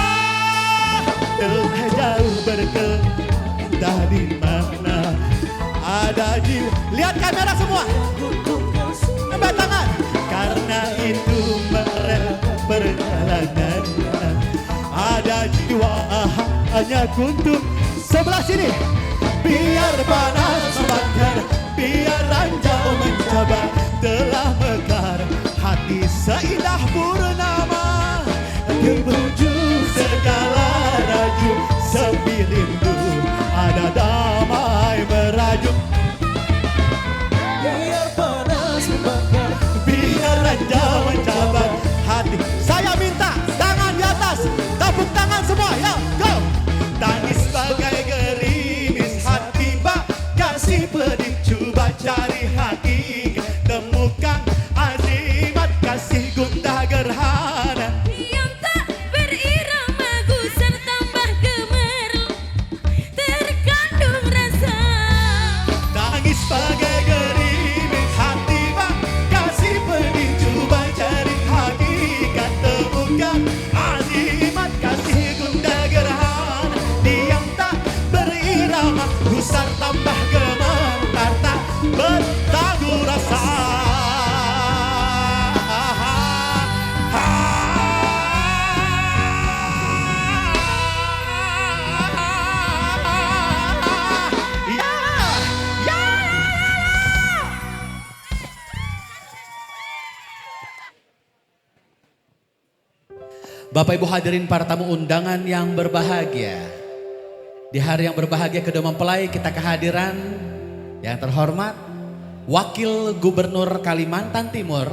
Speaker 2: telah jauh berkedah di mana ada jiwa. Lihat kamera semua. Angkat tangan. Karena itu mereka perjalanan. Ada jiwa hanya kuntum. Sebelah sini. Biar panas membakar, biar ranjau mencoba, telah mekar hati seindah purnama di ujung segala raju sepi rindu ada damai merajuk.
Speaker 4: Biar panas membakar,
Speaker 2: Biar raja mencabar hati. Saya minta tangan di atas, tepuk tangan semua, ya go. Tangis bagai gerimis hati bak, kasih pedih coba cari hakikat, temukan azimat kasih gundah gerhana.
Speaker 5: Yang tak berirama gusar tambah gemerlap, terkandung rasa.
Speaker 2: Tangis bagai gerimis hati bak, kasih pedih coba cari hakikat, temukan azimat kasih gundah gerhana. Diam tak berirama gusar tambah gemetar tak bertanggung rasa. Ya, ya. Bapak Ibu hadirin para tamu undangan yang berbahagia. Di hari yang berbahagia kedua mempelai kita kehadiran yang terhormat Wakil Gubernur Kalimantan Timur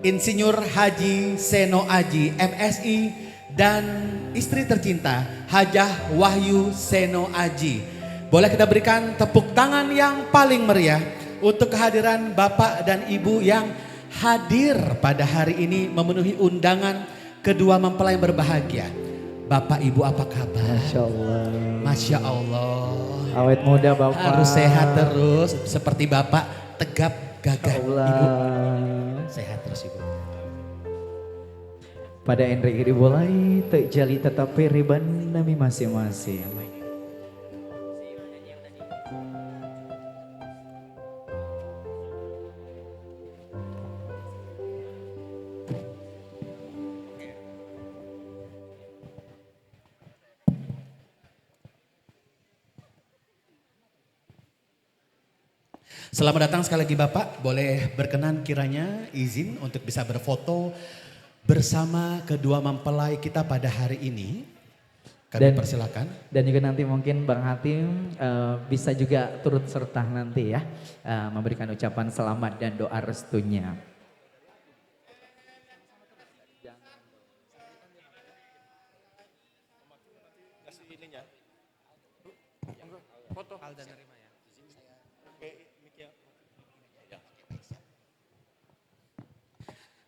Speaker 2: Insinyur Haji Seno Aji MSI dan istri tercinta Hajah Wahyu Seno Aji. Boleh kita berikan tepuk tangan yang paling meriah untuk kehadiran Bapak dan Ibu yang hadir pada hari ini memenuhi undangan kedua mempelai yang berbahagia. Bapak Ibu apa kabar?
Speaker 4: Masya Allah.
Speaker 2: Masya Allah.
Speaker 4: Awet muda Bapak.
Speaker 2: Harus sehat terus seperti Bapak tegap gagah.
Speaker 4: Allah.
Speaker 2: Ibu sehat terus Ibu.
Speaker 4: Pada Enri iri bolai terjali tetapi riban nami masing-masing.
Speaker 2: Selamat datang sekali lagi Bapak, boleh berkenan kiranya izin untuk bisa berfoto bersama kedua mempelai kita pada hari ini. Kami persilakan.
Speaker 4: Dan juga nanti mungkin Bang Hatim bisa juga turut serta nanti ya. Memberikan ucapan selamat dan doa restunya.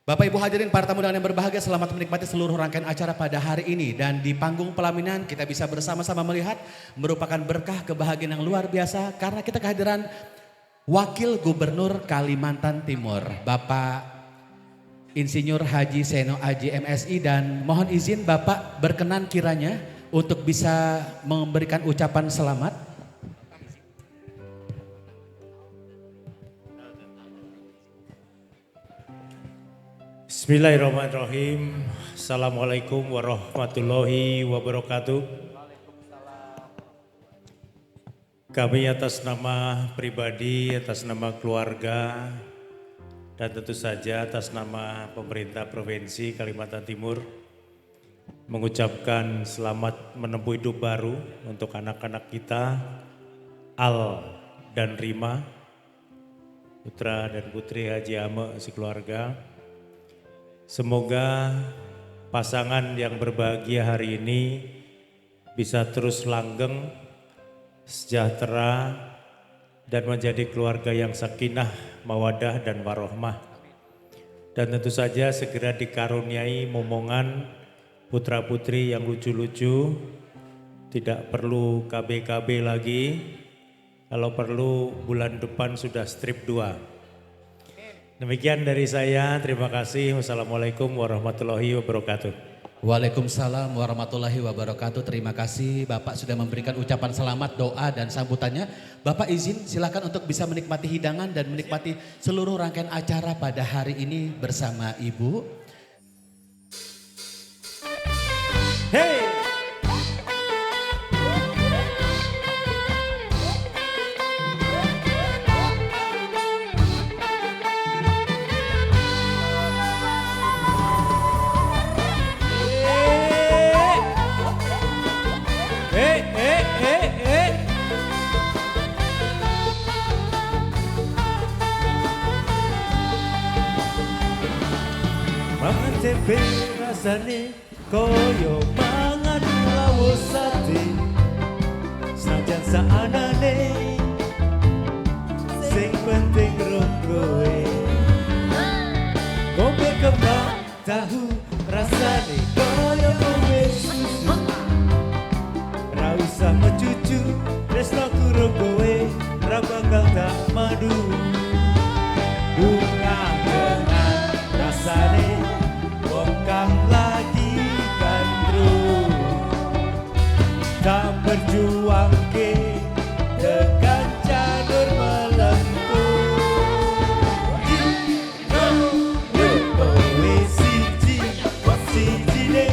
Speaker 2: Bapak Ibu hadirin para tamu undangan yang berbahagia, selamat menikmati seluruh rangkaian acara pada hari ini. Dan di panggung pelaminan kita bisa bersama-sama melihat merupakan berkah kebahagiaan yang luar biasa. Karena kita kehadiran Wakil Gubernur Kalimantan Timur, Bapak Insinyur Haji Seno Aji MSI. Dan mohon izin Bapak berkenan kiranya untuk bisa memberikan ucapan selamat.
Speaker 6: Bismillahirrahmanirrahim. Assalamualaikum warahmatullahi wabarakatuh. Kami atas nama pribadi, atas nama keluarga, dan tentu saja atas nama pemerintah Provinsi Kalimantan Timur mengucapkan selamat menempuh hidup baru untuk anak-anak kita, Al dan Rima, putra dan putri Haji Ame sekeluarga. Semoga pasangan yang berbahagia hari ini bisa terus langgeng, sejahtera, dan menjadi keluarga yang sakinah, mawadah, dan warohmah. Dan tentu saja segera dikaruniai momongan putra-putri yang lucu-lucu, tidak perlu KB-KB lagi, kalau perlu bulan depan sudah strip 2. Demikian dari saya, terima kasih. Wassalamualaikum warahmatullahi wabarakatuh.
Speaker 2: Waalaikumsalam warahmatullahi wabarakatuh. Terima kasih Bapak sudah memberikan ucapan selamat, doa dan sambutannya. Bapak izin silakan untuk bisa menikmati hidangan dan menikmati seluruh rangkaian acara pada hari ini bersama Ibu.
Speaker 6: Hey! Mangan tempe rasane koyo mangan lawuh sate. Senajan saanane sing penting roh kowe. Ngombe kembang tahu rasane koyo ngombe susu. Ra usah mencucu tresnaku roh kowe, ra bakal tak madu. Bunga dengan rasane wong kang lagi gandrung, tak berjuang ke tekan cadur melengkung. Kowe siji ne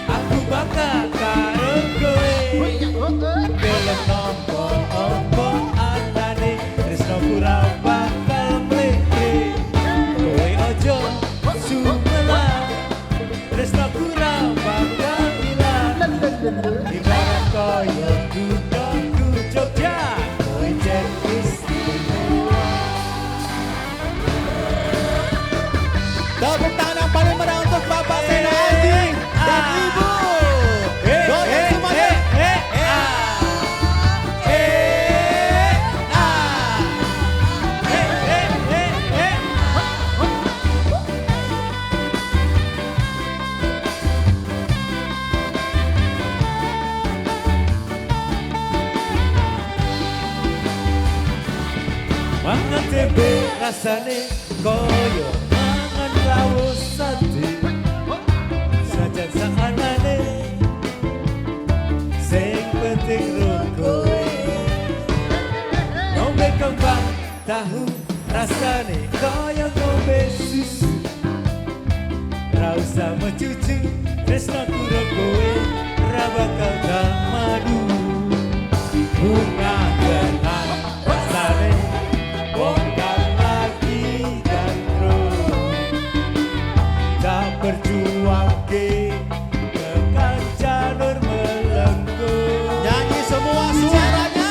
Speaker 6: aku bakal karo kowe. Gelem nompo antane tresno kurang bakal mleke. Kowe ojo sumelang tresno kurang bakal ilang. Ibarat koyo kudoku Jogja, kowe jen istimewa.
Speaker 2: Tepuk tangan yang paling meriah untuk Bapak Sena Aldi dan Ibu Goyang semuanya.
Speaker 6: Mangan tempe rasane koyo mangan lawuh sate. Sajan saanane sing penting roh kowe. Ngombe kembang tahu rasane koyo ngombe susu. Ra usah mencucu tresnaku roh kowe, ra bakal tak madu. Bunga dengan rasane wong kang lagi gandrung, tak berjuang ke tekan jalur melengkung.
Speaker 2: Nyanyi semua suaranya.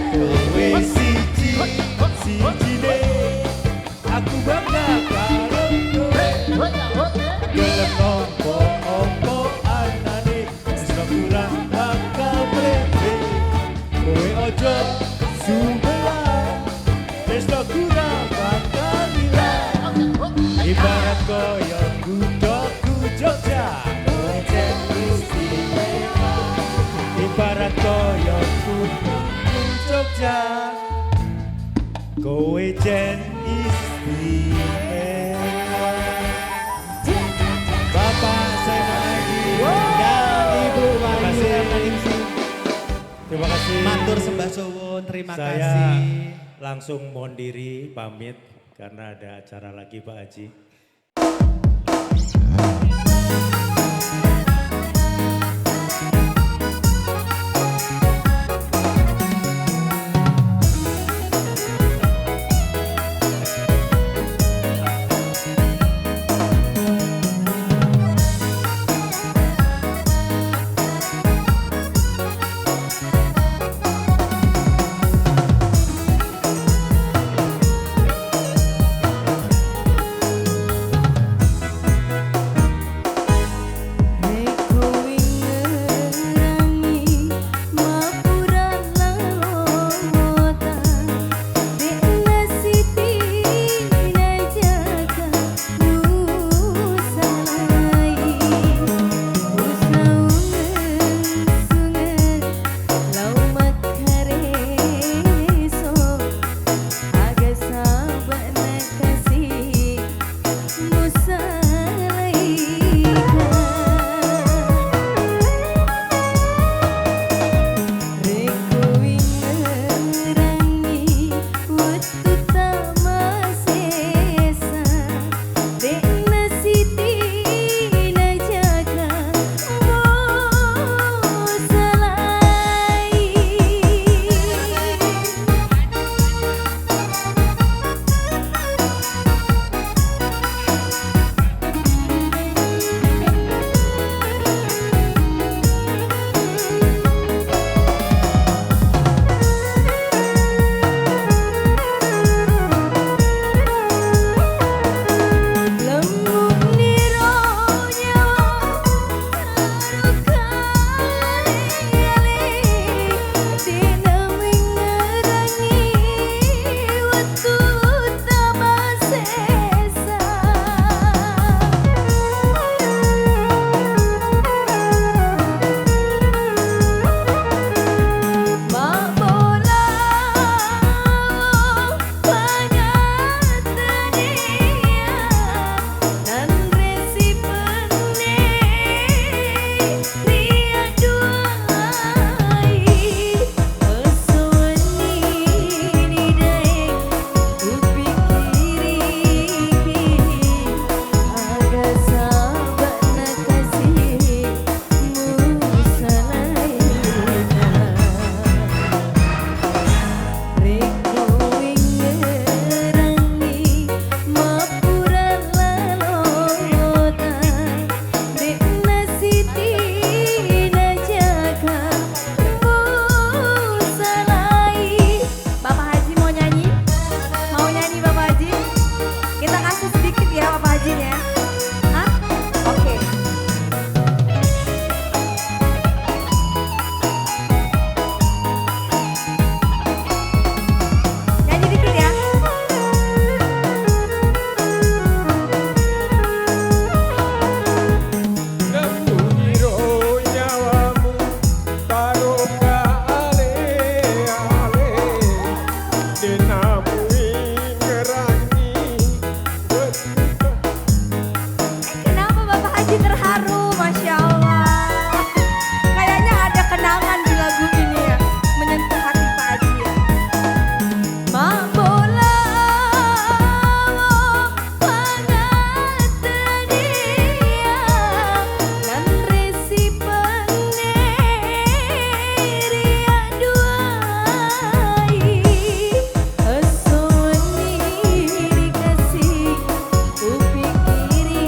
Speaker 6: Kowe siji ne aku bakal karo kowe. Gelem nompo anane tresno kurang bakal mlete. Kowe ojo sumelang tresno kurang bakal ilang. Ibarat koyo kudoku Jogja, kowe jen istimewa. Ibarat koyo kudoku Jogja, kowe jen istimewa. Bapak Sena Aldi dan Ibu Wahyu. Terima kasih.
Speaker 2: Matur sembah suwun, terima
Speaker 6: Saya
Speaker 2: kasih.
Speaker 6: langsung mohon diri pamit karena ada acara lagi Pak Haji.
Speaker 7: sedikit ya Pak Haji ya. Hah? Oke. Nyanyi dikit ya. Kenapa Bapak Haji terharu? Masya Allah. Kayaknya ada kenangan di lagu ini ya. Menyentuh hati Pak Haji ya. Mak bola pangat dia dan resi peneria duai asoni dikasih upikiri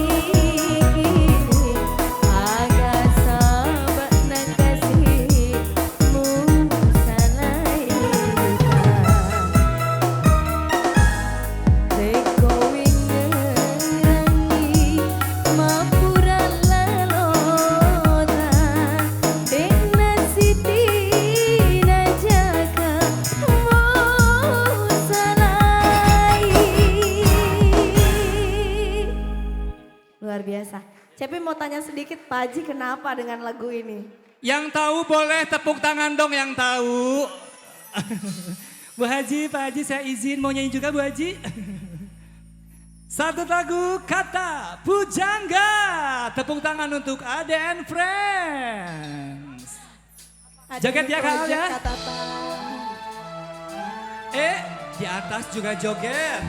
Speaker 7: agak sabar nak kasih mu Teko wingerangi mapura lalota Dena siti najaka musalai. Luar biasa. Cepi mau tanya sedikit Pak Haji kenapa dengan lagu ini?
Speaker 8: Yang tahu boleh tepuk tangan dong yang tahu. Bu Haji, Pak Haji saya izin mau nyanyi juga Bu Haji. Satu lagu kata Pujangga. Tepuk tangan untuk Ade and Friends. Joget ya Kak ya. Di atas juga joget.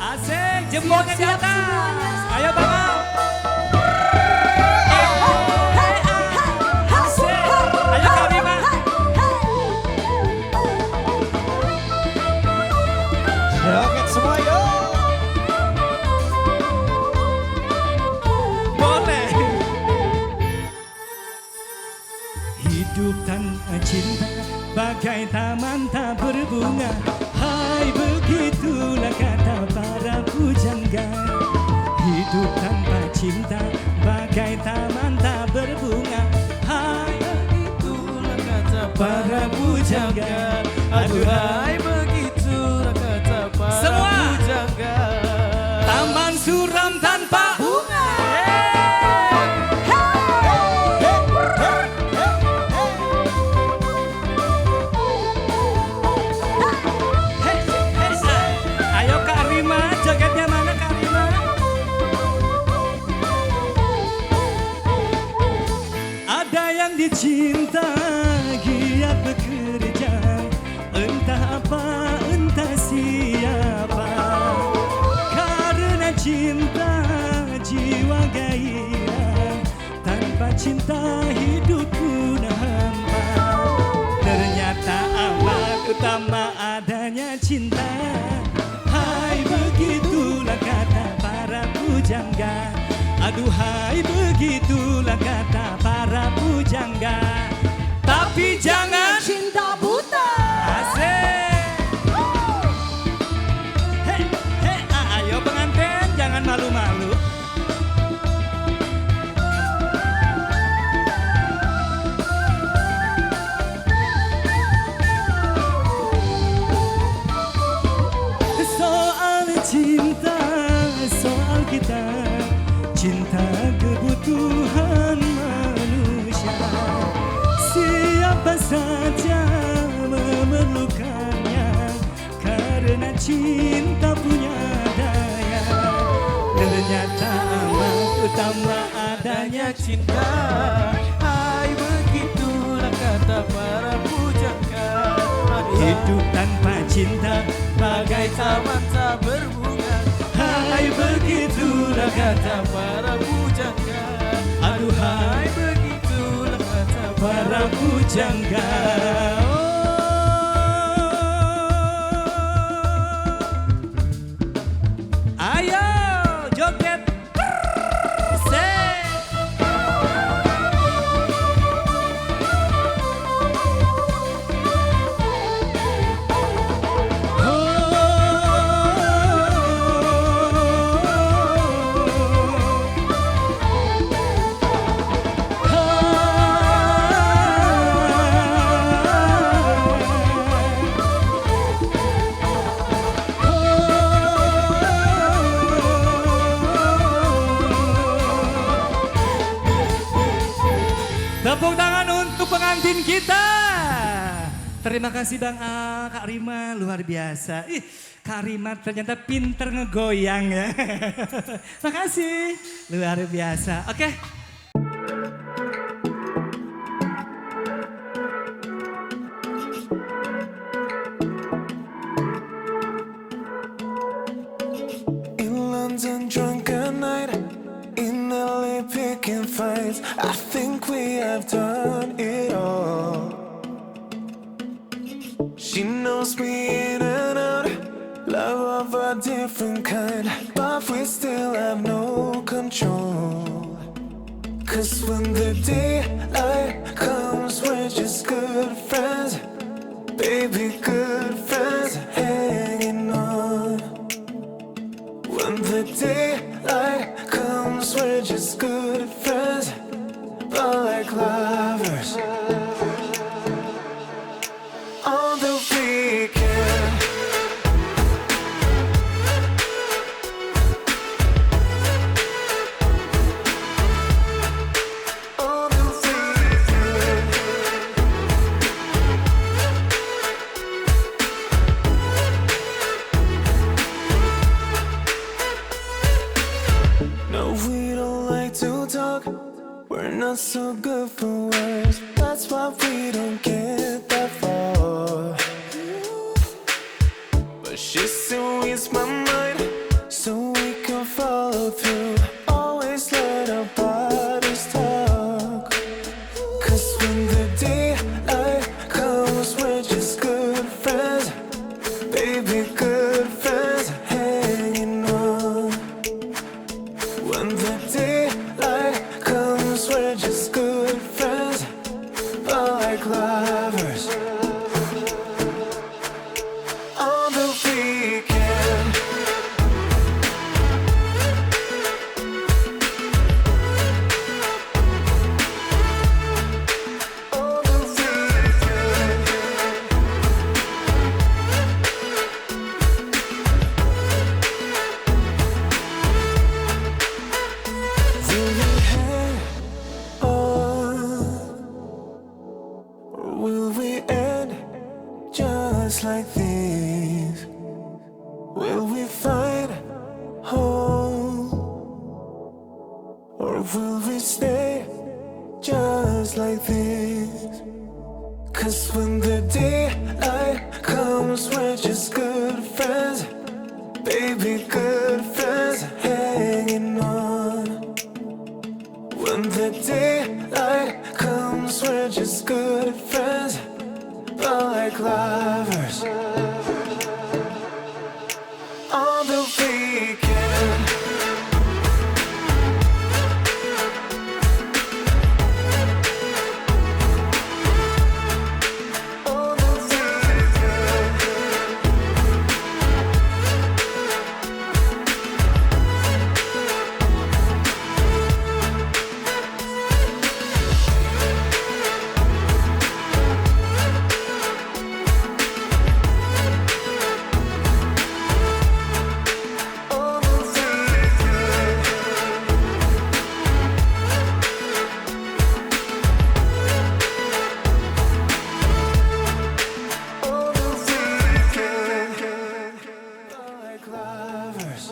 Speaker 8: Asik, jempolnya di atas. Ayo Bang Al. Asik, ayo Kak Bima.
Speaker 1: Joget semua yuk.
Speaker 8: Boleh. Hidup tanpa cinta bagai taman tak berbunga. Hai begitulah kata para pujangga. Hidup tanpa cinta bagai taman tak berbunga. Hai begitulah kata para pujangga. Aduhai begitulah kata para pujangga. Taman suram tanpa bunga. Ayo Kak Rima, jogetnya mana Kak Rima? Ada yang dicinta, giat bekerja, entah apa, entah siapa. Karena cinta, jiwa gairah, tanpa cinta hidup pun hampa. Ternyata amat utama adanya cinta. Hai begitulah kata para pujangga. Aduhai begitulah kata para pujangga. Tapi jangan
Speaker 7: Cinta buta.
Speaker 8: asik. Hei, hei, ayo pengantin jangan malu-malu. Soal cinta, soal kita, cinta kebutuhan manusia. Siapa saja memerlukannya, karena cinta punya daya. Ternyata amat utama adanya cinta. Hai begitulah kata para pujangga. Hidup tanpa cinta bagai taman tak berbunga. Hai begitulah kata para pujangga. Aduhai begitulah kata para pujangga. Ayo joget. Say. Oh. pengantin kita. Terima kasih Bang Kak Rima, luar biasa. Ih, Kak Rima ternyata pinter ngegoyang ya. Makasih, luar biasa. Oke.
Speaker 9: And drunk at night, in LA picking fights. I think we have done it all. She knows me in and out, love of a different kind, but we still have no control. Cause when the daylight comes, we're just good friends, baby, good friends, hanging on. When the daylight comes, we're just good friends, but like lovers. On the weekend, on the weekend, no, we don't like to talk. We're not so good for words. That's why we don't get that far. But she still reads my mind, so we can follow through. Always let our bodies talk. Cause when the daylight comes, we're just good friends, baby, good friends, hanging on. When the daylight comes, we're just good friends, but like lovers. On the weekend, on the weekend, will we hang on, or will we end just like this? Will we find home, or will we stay just like this? Cause when the daylight comes, we're just good friends, baby, good friends, hanging on. When the daylight comes, we're just good friends, but like lovers. On the weekend, on the weekend, on the weekend, on the weekend, like lovers.